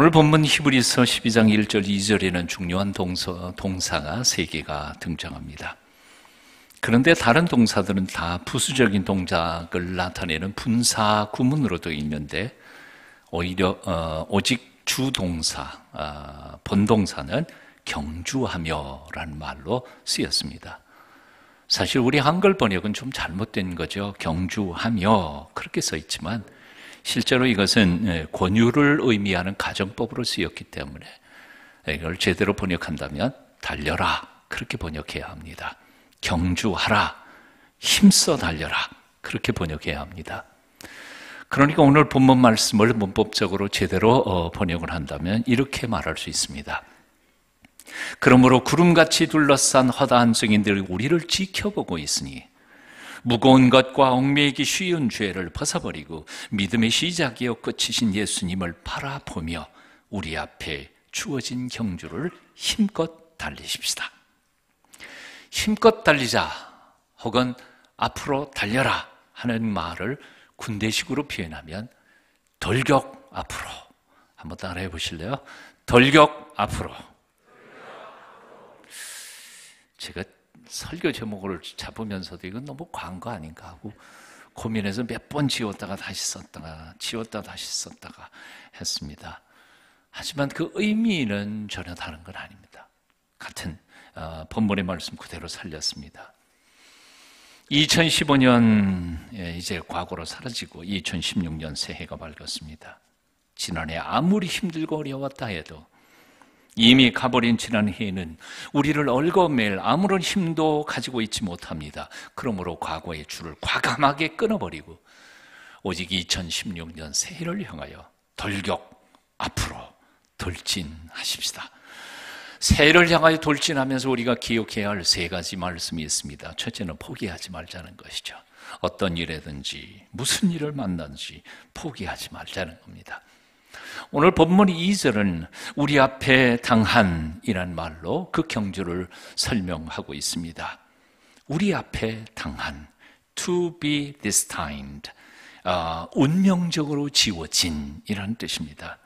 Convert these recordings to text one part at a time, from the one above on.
오늘 본문 히브리서 12장 1절 2절에는 중요한 동사가 3개가 등장합니다. 그런데 다른 동사들은 다 부수적인 동작을 나타내는 분사 구문으로 되어 있는데 오히려 오직 주동사, 본동사는 경주하며라는 말로 쓰였습니다. 사실 우리 한글 번역은 좀 잘못된 거죠. 경주하며 그렇게 써 있지만 실제로 이것은 권유를 의미하는 가정법으로 쓰였기 때문에 이걸 제대로 번역한다면 달려라 그렇게 번역해야 합니다. 경주하라, 힘써 달려라 그렇게 번역해야 합니다. 그러니까 오늘 본문 말씀을 문법적으로 제대로 번역을 한다면 이렇게 말할 수 있습니다. 그러므로 구름같이 둘러싼 허다한 증인들이 우리를 지켜보고 있으니 무거운 것과 얽매이기 쉬운 죄를 벗어버리고 믿음의 시작이요 끝이신 예수님을 바라보며 우리 앞에 주어진 경주를 힘껏 달리십시다. 힘껏 달리자 혹은 앞으로 달려라 하는 말을 군대식으로 표현하면 돌격 앞으로. 한번 따라해 보실래요? 돌격 앞으로. 제가 설교 제목을 잡으면서도 이건 너무 광고 아닌가 하고 고민해서 몇 번 지웠다가 다시 썼다가 했습니다. 하지만 그 의미는 전혀 다른 건 아닙니다. 같은 본문의 말씀 그대로 살렸습니다. 2015년 이제 과거로 사라지고 2016년 새해가 밝았습니다. 지난해 아무리 힘들고 어려웠다 해도 이미 가버린 지난 해에는 우리를 얽어맬 아무런 힘도 가지고 있지 못합니다. 그러므로 과거의 줄을 과감하게 끊어버리고 오직 2016년 새해를 향하여 돌격 앞으로 돌진하십시다. 새해를 향하여 돌진하면서 우리가 기억해야 할 3가지 말씀이 있습니다. 첫째는 포기하지 말자는 것이죠. 어떤 일이든지 무슨 일을 만나든지 포기하지 말자는 겁니다. 오늘 본문 2절은 우리 앞에 당한이란 말로 그 경주를 설명하고 있습니다. 우리 앞에 당한, to be destined, 운명적으로 지워진이라는 뜻입니다.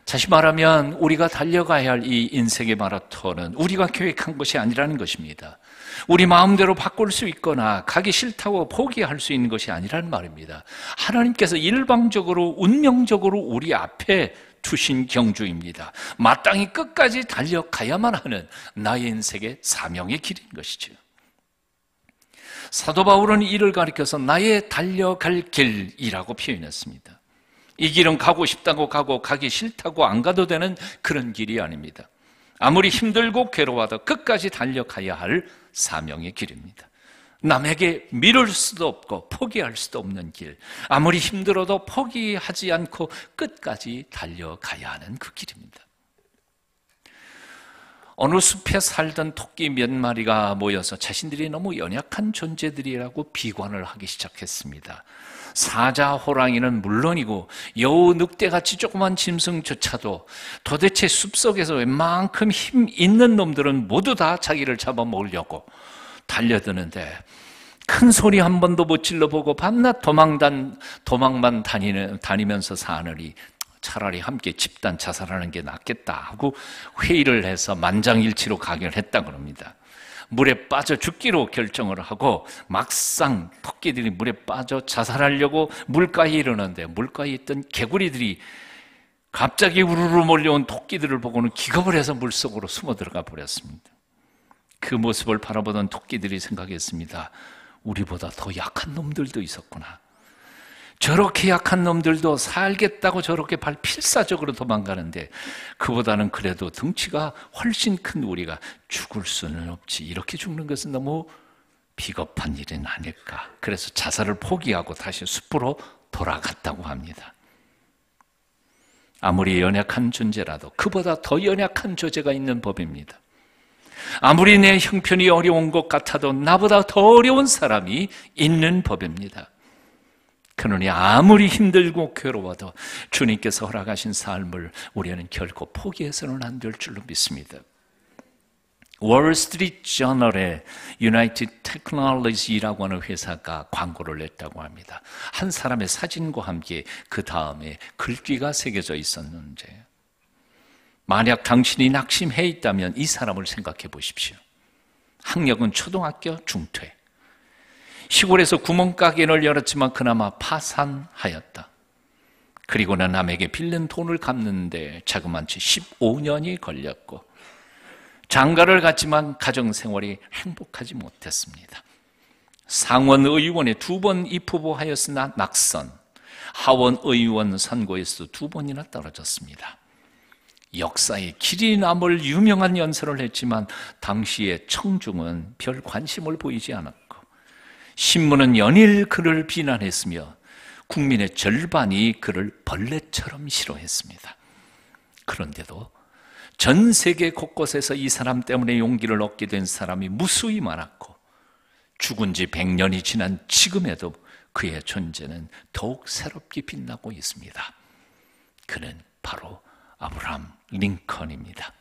다시 말하면 우리가 달려가야 할 이 인생의 마라톤은 우리가 계획한 것이 아니라는 것입니다. 우리 마음대로 바꿀 수 있거나 가기 싫다고 포기할 수 있는 것이 아니라는 말입니다. 하나님께서 일방적으로 운명적으로 우리 앞에 두신 경주입니다. 마땅히 끝까지 달려가야만 하는 나의 인생의 사명의 길인 것이죠. 사도 바울은 이를 가리켜서 나의 달려갈 길이라고 표현했습니다. 이 길은 가고 싶다고 가고 가기 싫다고 안 가도 되는 그런 길이 아닙니다. 아무리 힘들고 괴로워도 끝까지 달려가야 할 사명의 길입니다. 남에게 미룰 수도 없고 포기할 수도 없는 길, 아무리 힘들어도 포기하지 않고 끝까지 달려가야 하는 그 길입니다. 어느 숲에 살던 토끼 몇 마리가 모여서 자신들이 너무 연약한 존재들이라고 비관을 하기 시작했습니다. 사자, 호랑이는 물론이고 여우, 늑대같이 조그만 짐승조차도 도대체 숲속에서 웬만큼 힘 있는 놈들은 모두 다 자기를 잡아먹으려고 달려드는데 큰 소리 한 번도 못 질러보고 밤낮 도망만 다니면서 사느니 차라리 함께 집단 자살하는 게 낫겠다 하고 회의를 해서 만장일치로 가결했다고 합니다. 물에 빠져 죽기로 결정을 하고 막상 토끼들이 물에 빠져 자살하려고 물가에 이르는데 물가에 있던 개구리들이 갑자기 우르르 몰려온 토끼들을 보고는 기겁을 해서 물속으로 숨어 들어가 버렸습니다. 그 모습을 바라보던 토끼들이 생각했습니다. 우리보다 더 약한 놈들도 있었구나. 저렇게 약한 놈들도 살겠다고 저렇게 필사적으로 도망가는데 그보다는 그래도 덩치가 훨씬 큰 우리가 죽을 수는 없지. 이렇게 죽는 것은 너무 비겁한 일은 아닐까. 그래서 자살을 포기하고 다시 숲으로 돌아갔다고 합니다. 아무리 연약한 존재라도 그보다 더 연약한 존재가 있는 법입니다. 아무리 내 형편이 어려운 것 같아도 나보다 더 어려운 사람이 있는 법입니다. 그러니 아무리 힘들고 괴로워도 주님께서 허락하신 삶을 우리는 결코 포기해서는 안 될 줄로 믿습니다. 월스트리트저널에 유나이티드 테크놀로지라고 하는 회사가 광고를 냈다고 합니다. 한 사람의 사진과 함께 그 다음에 글귀가 새겨져 있었는데 만약 당신이 낙심해 있다면 이 사람을 생각해 보십시오. 학력은 초등학교 중퇴. 시골에서 구멍가게를 열었지만 그나마 파산하였다. 그리고는 남에게 빌린 돈을 갚는데 자그마치 15년이 걸렸고, 장가를 갔지만 가정생활이 행복하지 못했습니다. 상원의원에 2번 입후보하였으나 낙선, 하원의원 선거에서도 2번이나 떨어졌습니다. 역사에 길이 남을 유명한 연설을 했지만 당시의 청중은 별 관심을 보이지 않았고, 신문은 연일 그를 비난했으며 국민의 절반이 그를 벌레처럼 싫어했습니다. 그런데도 전 세계 곳곳에서 이 사람 때문에 용기를 얻게 된 사람이 무수히 많았고, 죽은 지 100년이 지난 지금에도 그의 존재는 더욱 새롭게 빛나고 있습니다. 그는 바로 아브라함 링컨입니다.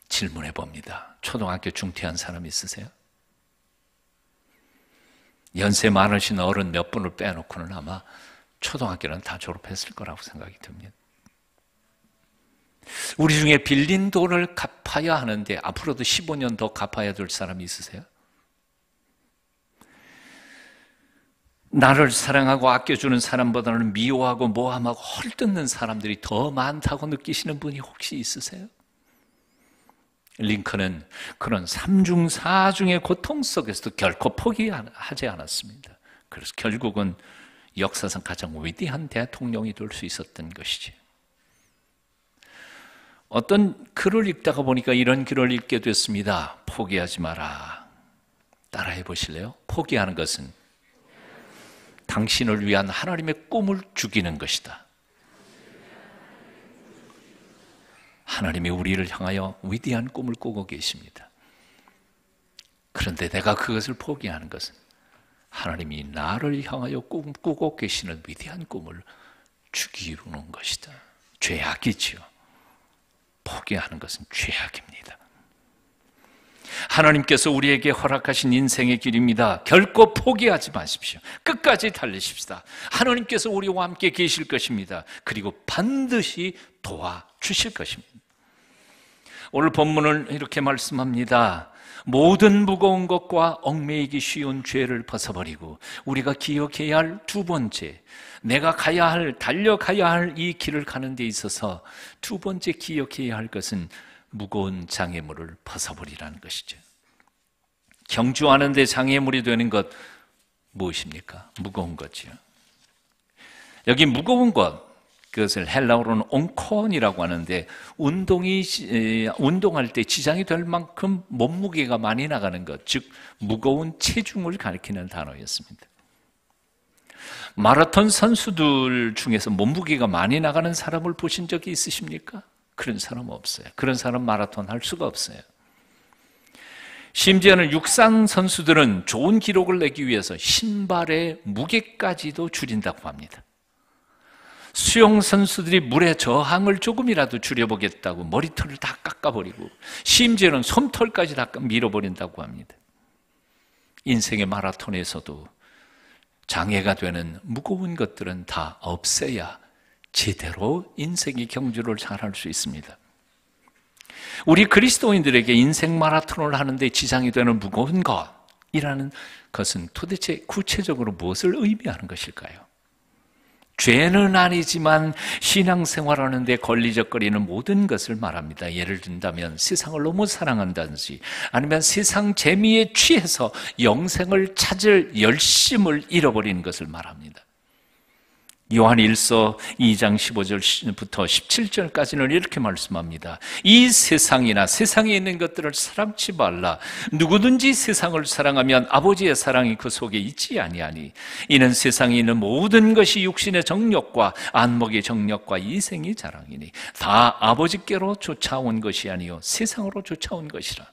질문해 봅니다. 초등학교 중퇴한 사람 있으세요? 연세 많으신 어른 몇 분을 빼놓고는 아마 초등학교는 다 졸업했을 거라고 생각이 듭니다. 우리 중에 빌린 돈을 갚아야 하는데 앞으로도 15년 더 갚아야 될 사람이 있으세요? 나를 사랑하고 아껴주는 사람보다는 미워하고 모함하고 헐뜯는 사람들이 더 많다고 느끼시는 분이 혹시 있으세요? 링컨은 그런 3중 4중의 고통 속에서도 결코 포기하지 않았습니다. 그래서 결국은 역사상 가장 위대한 대통령이 될 수 있었던 것이지. 어떤 글을 읽다가 보니까 이런 글을 읽게 됐습니다. 포기하지 마라. 따라해 보실래요? 포기하는 것은 당신을 위한 하나님의 꿈을 죽이는 것이다. 하나님이 우리를 향하여 위대한 꿈을 꾸고 계십니다. 그런데 내가 그것을 포기하는 것은 하나님이 나를 향하여 꿈꾸고 계시는 위대한 꿈을 죽이는 것이다. 죄악이지요. 포기하는 것은 죄악입니다. 하나님께서 우리에게 허락하신 인생의 길입니다. 결코 포기하지 마십시오. 끝까지 달리십시다. 하나님께서 우리와 함께 계실 것입니다. 그리고 반드시 도와주실 것입니다. 오늘 본문은 이렇게 말씀합니다. 모든 무거운 것과 얽매이기 쉬운 죄를 벗어버리고 우리가 기억해야 할 2번째, 내가 가야 할, 달려가야 할 이 길을 가는 데 있어서 2번째 기억해야 할 것은 무거운 장애물을 벗어버리라는 것이죠. 경주하는 데 장애물이 되는 것 무엇입니까? 무거운 것이요. 여기 무거운 것, 그것을 헬라어로는 옹콘이라고 하는데 운동할 때 지장이 될 만큼 몸무게가 많이 나가는 것, 즉 무거운 체중을 가리키는 단어였습니다. 마라톤 선수들 중에서 몸무게가 많이 나가는 사람을 보신 적이 있으십니까? 그런 사람 없어요. 그런 사람 마라톤 할 수가 없어요. 심지어는 육상 선수들은 좋은 기록을 내기 위해서 신발의 무게까지도 줄인다고 합니다. 수영 선수들이 물의 저항을 조금이라도 줄여보겠다고 머리털을 다 깎아버리고 심지어는 솜털까지 다 밀어버린다고 합니다. 인생의 마라톤에서도 장애가 되는 무거운 것들은 다 없애야 제대로 인생의 경주를 잘할 수 있습니다. 우리 그리스도인들에게 인생 마라톤을 하는데 지장이 되는 무거운 것이라는 것은 도대체 구체적으로 무엇을 의미하는 것일까요? 죄는 아니지만 신앙생활하는데 걸리적거리는 모든 것을 말합니다. 예를 든다면 세상을 너무 사랑한다든지 아니면 세상 재미에 취해서 영생을 찾을 열심을 잃어버리는 것을 말합니다. 요한 1서 2장 15절부터 17절까지는 이렇게 말씀합니다. 이 세상이나 세상에 있는 것들을 사랑치 말라. 누구든지 세상을 사랑하면 아버지의 사랑이 그 속에 있지 아니하니 이는 세상에 있는 모든 것이 육신의 정욕과 안목의 정욕과 이생의 자랑이니 다 아버지께로 쫓아온 것이 아니요 세상으로 쫓아온 것이라.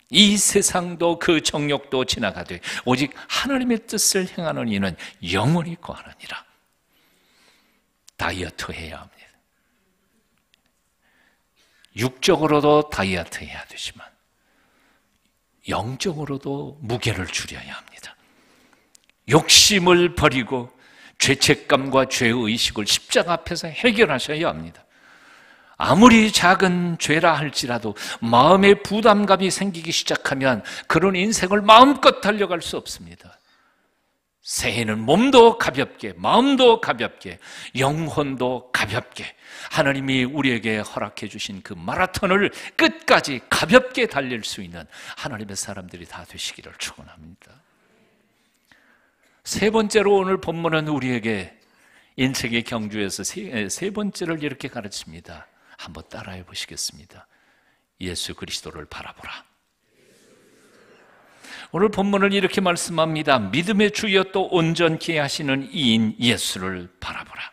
이 세상도 그 정욕도 지나가되 오직 하나님의 뜻을 행하는 이는 영원히 거하느니라. 다이어트 해야 합니다. 육적으로도 다이어트 해야 되지만 영적으로도 무게를 줄여야 합니다. 욕심을 버리고 죄책감과 죄의식을 십자가 앞에서 해결하셔야 합니다. 아무리 작은 죄라 할지라도 마음에 부담감이 생기기 시작하면 그런 인생을 마음껏 달려갈 수 없습니다. 새해는 몸도 가볍게, 마음도 가볍게, 영혼도 가볍게 하나님이 우리에게 허락해 주신 그 마라톤을 끝까지 가볍게 달릴 수 있는 하나님의 사람들이 다 되시기를 축원합니다. 세 번째로 오늘 본문은 우리에게 인생의 경주에서 세 번째를 이렇게 가르칩니다. 한번 따라해 보시겠습니다. 예수 그리스도를 바라보라. 오늘 본문을 이렇게 말씀합니다. 믿음의 주여 또 온전케 하시는 이인 예수를 바라보라.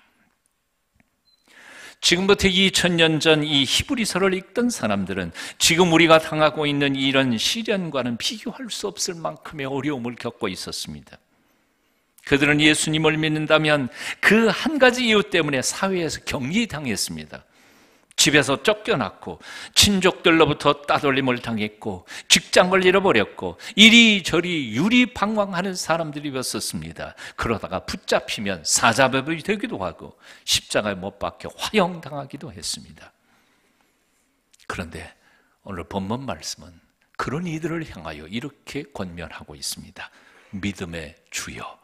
지금부터 2000년 전 이 히브리서를 읽던 사람들은 지금 우리가 당하고 있는 이런 시련과는 비교할 수 없을 만큼의 어려움을 겪고 있었습니다. 그들은 예수님을 믿는다면 그 한 가지 이유 때문에 사회에서 격리당했습니다. 집에서 쫓겨났고 친족들로부터 따돌림을 당했고 직장을 잃어버렸고 이리저리 유리방황하는 사람들이었었습니다. 그러다가 붙잡히면 사자법이 되기도 하고 십자가에 못 박혀 화형당하기도 했습니다. 그런데 오늘 본문 말씀은 그런 이들을 향하여 이렇게 권면하고 있습니다. 믿음의 주여.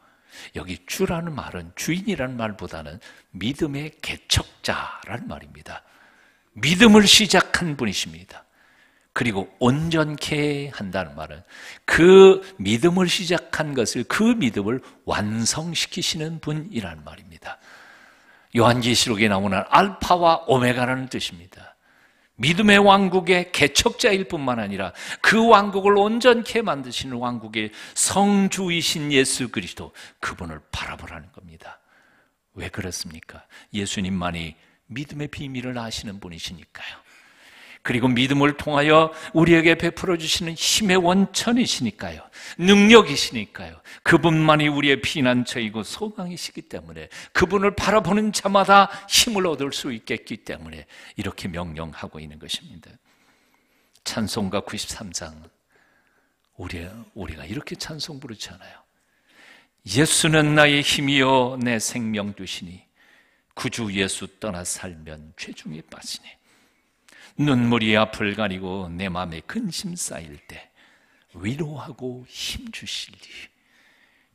여기 주라는 말은 주인이라는 말보다는 믿음의 개척자라는 말입니다. 믿음을 시작한 분이십니다. 그리고 온전케 한다는 말은 그 믿음을 시작한 것을, 그 믿음을 완성시키시는 분이라는 말입니다. 요한계시록에 나오는 알파와 오메가라는 뜻입니다. 믿음의 왕국의 개척자일 뿐만 아니라 그 왕국을 온전케 만드시는 왕국의 성주이신 예수 그리스도, 그분을 바라보라는 겁니다. 왜 그렇습니까? 예수님만이 믿음의 비밀을 아시는 분이시니까요. 그리고 믿음을 통하여 우리에게 베풀어 주시는 힘의 원천이시니까요. 능력이시니까요. 그분만이 우리의 피난처이고 소망이시기 때문에 그분을 바라보는 자마다 힘을 얻을 수 있겠기 때문에 이렇게 명령하고 있는 것입니다. 찬송가 93장 우리가 이렇게 찬송 부르잖아요. 예수는 나의 힘이요 내 생명 되시니 구주 예수 떠나 살면 죄중에 빠지니 눈물이 앞을 가리고 내 마음에 근심 쌓일 때 위로하고 힘주시리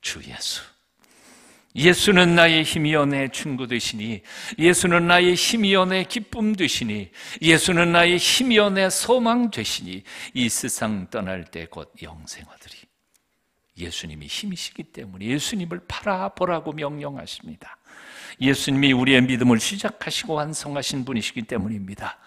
주 예수. 예수는 나의 힘이여 내 친구 되시니, 예수는 나의 힘이여 내 기쁨 되시니, 예수는 나의 힘이여 내 소망 되시니 이 세상 떠날 때 곧 영생 얻으리. 예수님이 힘이시기 때문에 예수님을 바라보라고 명령하십니다. 예수님이 우리의 믿음을 시작하시고 완성하신 분이시기 때문입니다.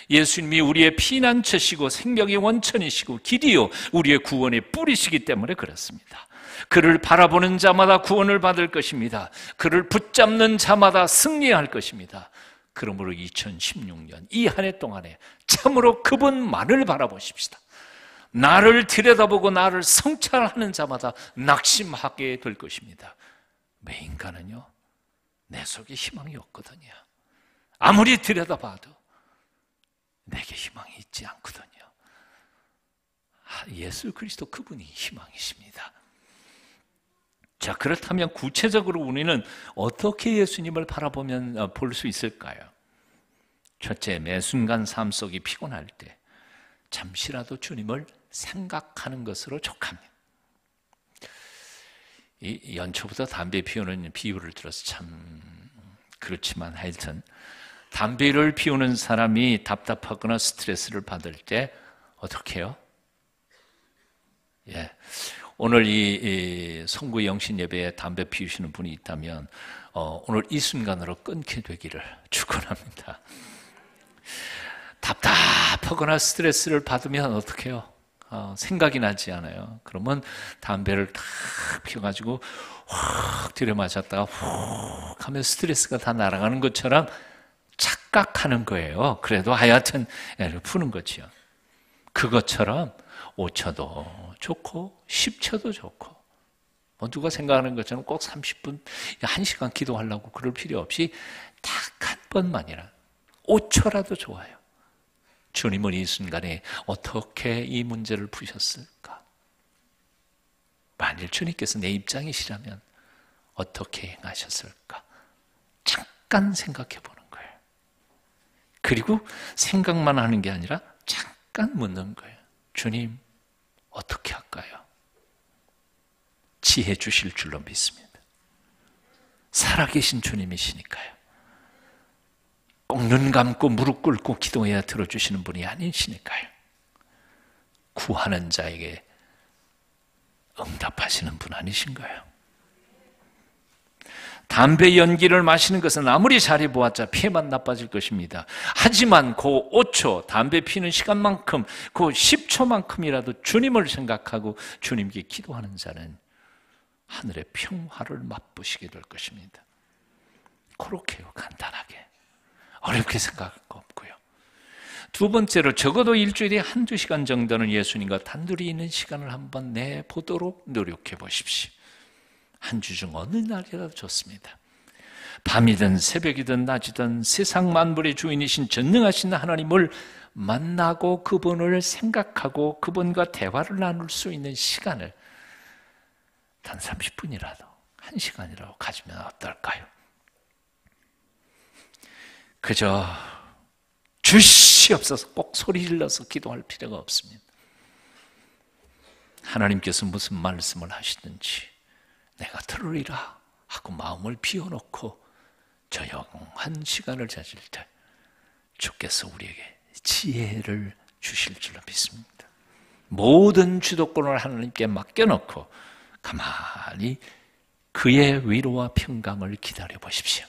예수님이 우리의 피난처시고 생명의 원천이시고 길이요 우리의 구원의 뿌리시기 때문에 그렇습니다. 그를 바라보는 자마다 구원을 받을 것입니다. 그를 붙잡는 자마다 승리할 것입니다. 그러므로 2016년 이 한 해 동안에 참으로 그분만을 바라보십시다. 나를 들여다보고 나를 성찰하는 자마다 낙심하게 될 것입니다. 매 인간은요 내 속에 희망이 없거든요. 아무리 들여다봐도 내게 희망이 있지 않거든요. 예수 그리스도 그분이 희망이십니다. 자, 그렇다면 구체적으로 우리는 어떻게 예수님을 바라보면 볼 수 있을까요? 첫째, 매 순간 삶 속이 피곤할 때 잠시라도 주님을 생각하는 것으로 족합니다. 이 연초부터 담배 피우는 비유를 들어서 참 그렇지만 하여튼 담배를 피우는 사람이 답답하거나 스트레스를 받을 때 어떻게 해요? 예. 오늘 이 송구 영신 예배에 담배 피우시는 분이 있다면 오늘 이 순간으로 끊게 되기를 축원합니다. 답답하거나 스트레스를 받으면 어떻게 해요? 생각이 나지 않아요. 그러면 담배를 탁 피워가지고 확 들여마셨다가 훅 하면 스트레스가 다 날아가는 것처럼 착각하는 거예요. 그래도 하여튼 애를 푸는 거지요. 그것처럼 5초도 좋고 10초도 좋고 뭐 누가 생각하는 것처럼 꼭 30분, 1시간 기도하려고 그럴 필요 없이 딱 한 번만이라 5초라도 좋아요. 주님은 이 순간에 어떻게 이 문제를 푸셨을까? 만일 주님께서 내 입장이시라면 어떻게 행하셨을까? 잠깐 생각해 보는 거예요. 그리고 생각만 하는 게 아니라 잠깐 묻는 거예요. 주님, 어떻게 할까요? 지혜 주실 줄로 믿습니다. 살아계신 주님이시니까요. 꼭 눈 감고 무릎 꿇고 기도해야 들어주시는 분이 아니시니까요. 구하는 자에게 응답하시는 분 아니신가요? 담배 연기를 마시는 것은 아무리 잘해보았자 피해만 나빠질 것입니다. 하지만 그 5초, 담배 피는 시간만큼, 그 10초만큼이라도 주님을 생각하고 주님께 기도하는 자는 하늘의 평화를 맛보시게 될 것입니다. 그렇게요, 간단하게. 어렵게 생각할 거 없고요. 두 번째로 적어도 일주일에 한두 시간 정도는 예수님과 단둘이 있는 시간을 한번 내보도록 노력해 보십시오. 한 주 중 어느 날이라도 좋습니다. 밤이든 새벽이든 낮이든 세상 만물의 주인이신 전능하신 하나님을 만나고 그분을 생각하고 그분과 대화를 나눌 수 있는 시간을 단 30분이라도 1시간이라도 가지면 어떨까요? 그저 주시옵소서 꼭 소리 질러서 기도할 필요가 없습니다. 하나님께서 무슨 말씀을 하시든지 내가 들으리라 하고 마음을 비워놓고 조용한 시간을 가질 때 주께서 우리에게 지혜를 주실 줄로 믿습니다. 모든 주도권을 하나님께 맡겨놓고 가만히 그의 위로와 평강을 기다려 보십시오.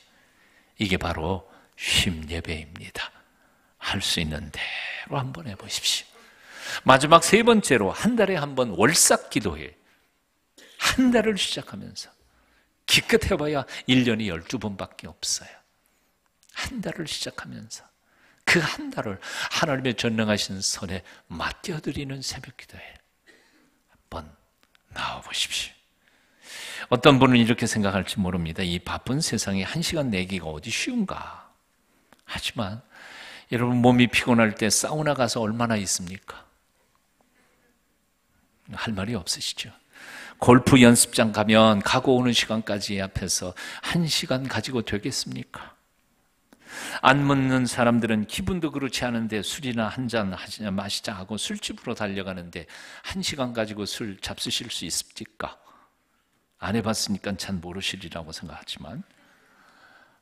이게 바로 쉼 예배입니다. 할 수 있는 대로 한번 해보십시오. 마지막 세 번째로 한 달에 한 번 월삭 기도회. 한 달을 시작하면서 기껏 해봐야 1년이 12번밖에 없어요. 한 달을 시작하면서 그 한 달을 하나님의 전능하신 손에 맡겨드리는 새벽 기도회 한번 나와보십시오. 어떤 분은 이렇게 생각할지 모릅니다. 이 바쁜 세상에 1시간 내기가 어디 쉬운가. 하지만 여러분 몸이 피곤할 때 사우나 가서 얼마나 있습니까? 할 말이 없으시죠? 골프 연습장 가면 가고 오는 시간까지 앞에서 1시간 가지고 되겠습니까? 안 묻는 사람들은 기분도 그렇지 않은데 술이나 한잔 마시자 하고 술집으로 달려가는데 1시간 가지고 술 잡수실 수 있습니까? 안 해봤으니까 잘 모르시리라고 생각하지만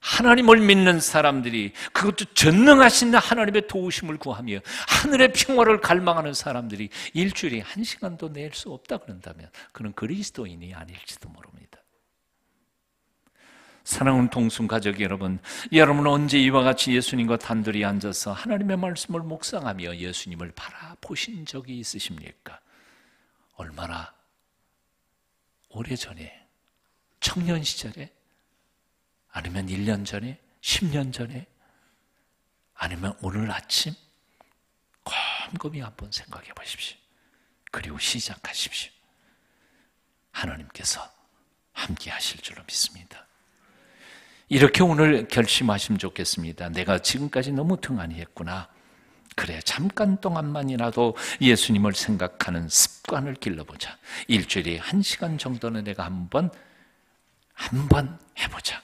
하나님을 믿는 사람들이 그것도 전능하신 하나님의 도우심을 구하며 하늘의 평화를 갈망하는 사람들이 일주일에 1시간도 낼 수 없다 그런다면 그는 그리스도인이 아닐지도 모릅니다. 사랑하는 동순 가족 여러분, 여러분은 언제 이와 같이 예수님과 단둘이 앉아서 하나님의 말씀을 묵상하며 예수님을 바라보신 적이 있으십니까? 얼마나 오래전에, 청년 시절에, 아니면 1년 전에, 10년 전에, 아니면 오늘 아침 곰곰이 한번 생각해 보십시오. 그리고 시작하십시오. 하나님께서 함께 하실 줄로 믿습니다. 이렇게 오늘 결심하시면 좋겠습니다. 내가 지금까지 너무 등한히 했구나. 그래, 잠깐 동안만이라도 예수님을 생각하는 습관을 길러보자. 일주일에 1시간 정도는 내가 한번 해보자.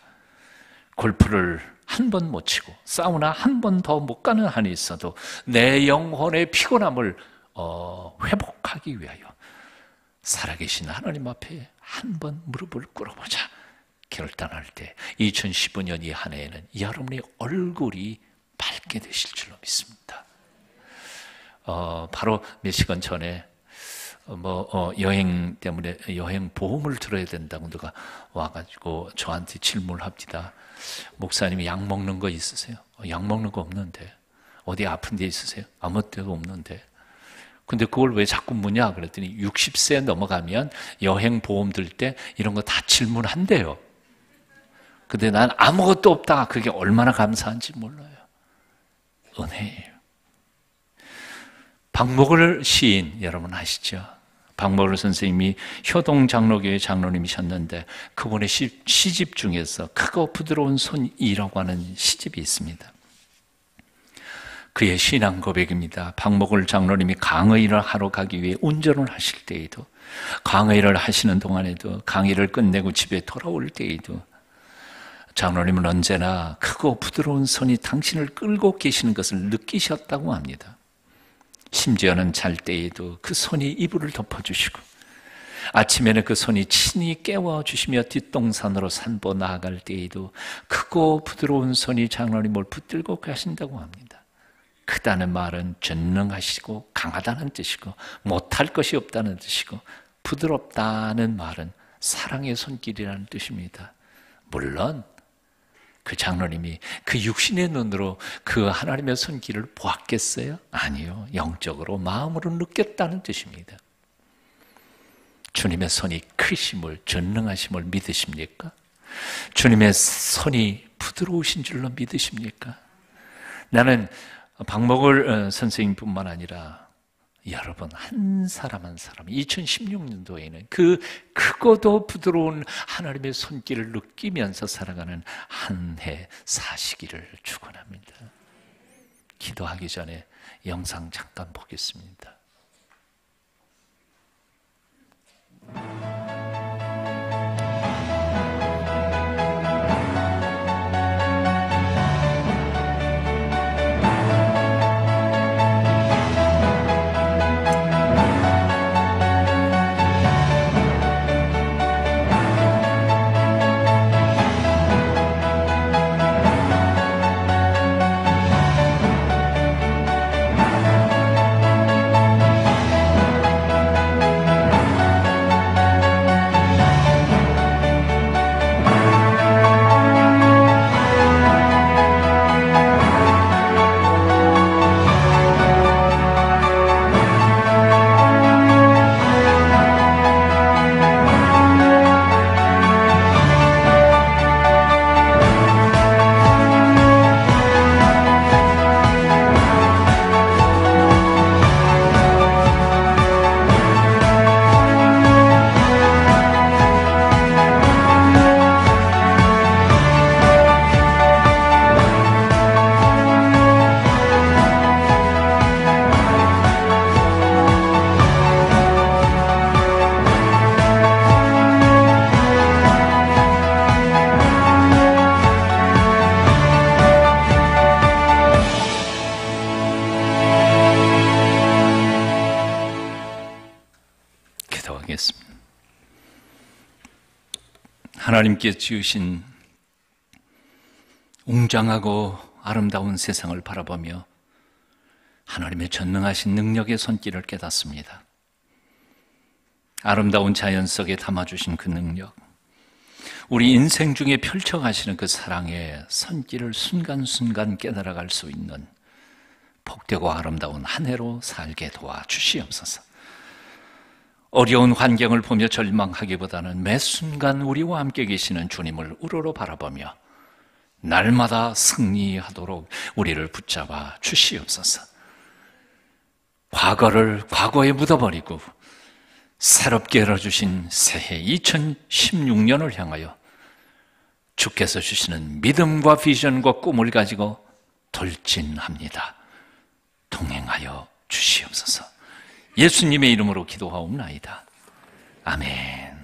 골프를 한 번 못 치고 사우나 한 번 더 못 가는 한이 있어도 내 영혼의 피곤함을 회복하기 위하여 살아계신 하나님 앞에 한 번 무릎을 꿇어보자 결단할 때 2015년 이 한 해에는 여러분의 얼굴이 밝게 되실 줄로 믿습니다. 바로 몇 시간 전에 여행 때문에 여행 보험을 들어야 된다고 누가 와가지고 저한테 질문을 합니다. 목사님이 약 먹는 거 있으세요? 약 먹는 거 없는데. 어디 아픈 데 있으세요? 아무 데도 없는데. 근데 그걸 왜 자꾸 묻냐 그랬더니 60세 넘어가면 여행 보험 들 때 이런 거 다 질문한대요. 근데 난 아무것도 없다. 그게 얼마나 감사한지 몰라요. 은혜예요. 박목을 시인 여러분 아시죠? 박목을 선생님이 효동 장로교회 장로님이셨는데 그분의 시집 중에서 크고 부드러운 손이라고 하는 시집이 있습니다. 그의 신앙 고백입니다. 박목을 장로님이 강의를 하러 가기 위해 운전을 하실 때에도, 강의를 하시는 동안에도, 강의를 끝내고 집에 돌아올 때에도 장로님은 언제나 크고 부드러운 손이 당신을 끌고 계시는 것을 느끼셨다고 합니다. 심지어는 잘 때에도 그 손이 이불을 덮어주시고 아침에는 그 손이 친히 깨워주시며 뒷동산으로 산보 나아갈 때에도 크고 부드러운 손이 장로님을 붙들고 가신다고 합니다. 크다는 말은 전능하시고 강하다는 뜻이고 못할 것이 없다는 뜻이고, 부드럽다는 말은 사랑의 손길이라는 뜻입니다. 물론 그 장로님이 그 육신의 눈으로 그 하나님의 손길을 보았겠어요? 아니요. 영적으로 마음으로 느꼈다는 뜻입니다. 주님의 손이 크심을, 전능하심을 믿으십니까? 주님의 손이 부드러우신 줄로 믿으십니까? 나는 박목을 선생님뿐만 아니라 여러분 한 사람 한 사람 2016년도에는 그 크고도 부드러운 하나님의 손길을 느끼면서 살아가는 한 해 사시기를 축원합니다. 기도하기 전에 영상 잠깐 보겠습니다. 하나님께 지으신 웅장하고 아름다운 세상을 바라보며 하나님의 전능하신 능력의 손길을 깨닫습니다. 아름다운 자연 속에 담아주신 그 능력, 우리 인생 중에 펼쳐가시는 그 사랑의 손길을 순간순간 깨달아갈 수 있는 복되고 아름다운 한 해로 살게 도와주시옵소서. 어려운 환경을 보며 절망하기보다는 매 순간 우리와 함께 계시는 주님을 우러러 바라보며 날마다 승리하도록 우리를 붙잡아 주시옵소서. 과거를 과거에 묻어버리고 새롭게 열어주신 새해 2016년을 향하여 주께서 주시는 믿음과 비전과 꿈을 가지고 돌진합니다. 동행하여 주시옵소서. 예수님의 이름으로 기도하옵나이다. 아멘.